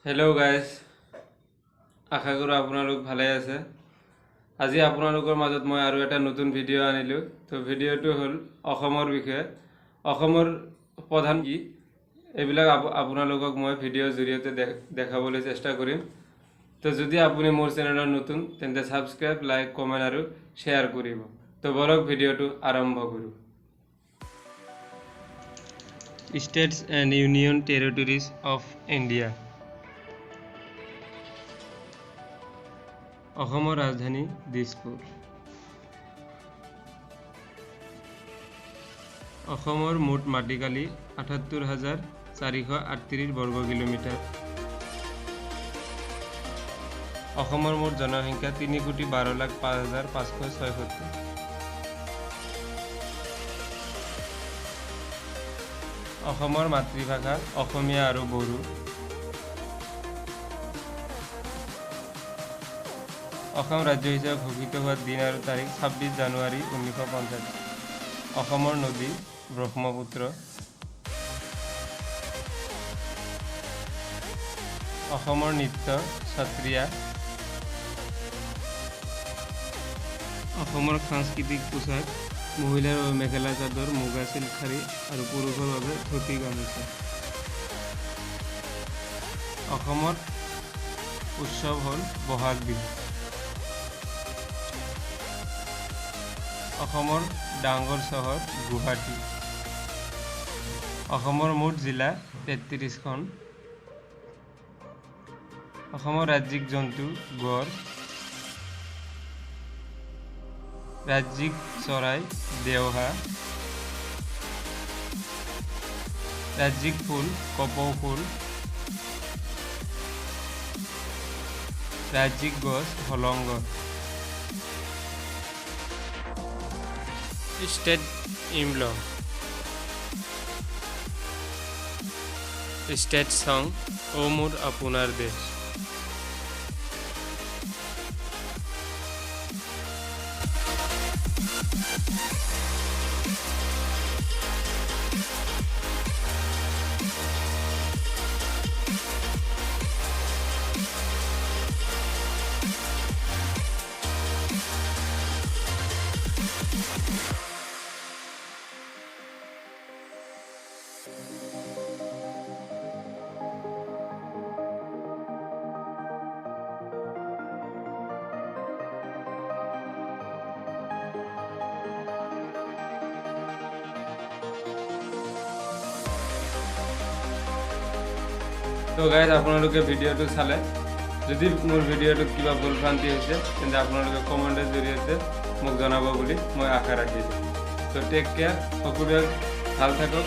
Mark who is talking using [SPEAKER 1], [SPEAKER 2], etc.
[SPEAKER 1] Hello' guys, আশা কৰোঁ আপোনালোক ভালে আছে। আজি আপোনালোকৰ মাজত মই আৰু এটা নতুন ভিডিঅ' আনিলোঁ। তো ভিডিঅ'টো হ'ল অসমৰ বিষয়ে। অসমৰ প্ৰধান কি এইবিলাক আপোনালোকক মই ভিডিঅ'ৰ জৰিয়তে দেখাবলৈ চেষ্টা কৰিম। তো যদি আপুনি মোৰ চেনেলত নতুন তেন্তে ছাবস্ক্ৰাইব, লাইক, কমেণ্ট আৰু শ্বেয়াৰ কৰিব। তো বলক ভিডিঅ'টো আৰম্ভ কৰোঁ। States and union territories of India. অসমৰ ৰাজধানী দিছপুৰ। অসমৰ মুঠ মাটিকালি ৭৮,৪৩৮ বৰ্গ কিলোমিটাৰ। অসমৰ মুঠ জনসংখ্যা ৩,১২,০৫,৫৭৬। অসমৰ মাতৃভাষা অসমীয়া আৰু বড়ো। অসম ৰাজ্য হিচাপে ঘোষিত হোৱাৰ দিন আৰু তাৰিখ ২৬ জানুৱাৰী ১৯৫০। অসমৰ নদী ব্ৰহ্মপুত্ৰ। অসমৰ নৃত্য সত্ৰীয়া। অসমৰ সাংস্কৃতিক পোচাক মহিলাৰ বাবে মেখেলা চাদৰ, মুগা চিল্ক শাড়ী আৰু পুৰুষৰ বাবে ধুতি গামোচা। অসমৰ উৎসৱ হ'ল বহাগ বিহু। অসমৰ ডাঙৰ চহৰ গুৱাহাটী। অসমৰ মুঠ জিলা ৩৩খন। অসমৰ ৰাজ্যিক জন্তু গড়। ৰাজ্যিক চৰাই দেওহা। ৰাজ্যিক ফুল কপৌ ফুল। ৰাজ্যিক গছ হলং গছ। ষ্টেট ইমব্লেম। ষ্টেট সং অ মোৰ আপোনাৰ দেশ। তো গাইজ, আপোনালোকে ভিডিঅ'টো চালে, যদি মোৰ ভিডিঅ'টোত কিবা ভুল ভ্ৰান্তি হৈছে তেন্তে আপোনালোকে কমেণ্টৰ জৰিয়তে মোক জনাব বুলি মই আশা ৰাখিছোঁ। তো টেক কেয়াৰ, সকলোৱে ভাল থাকক।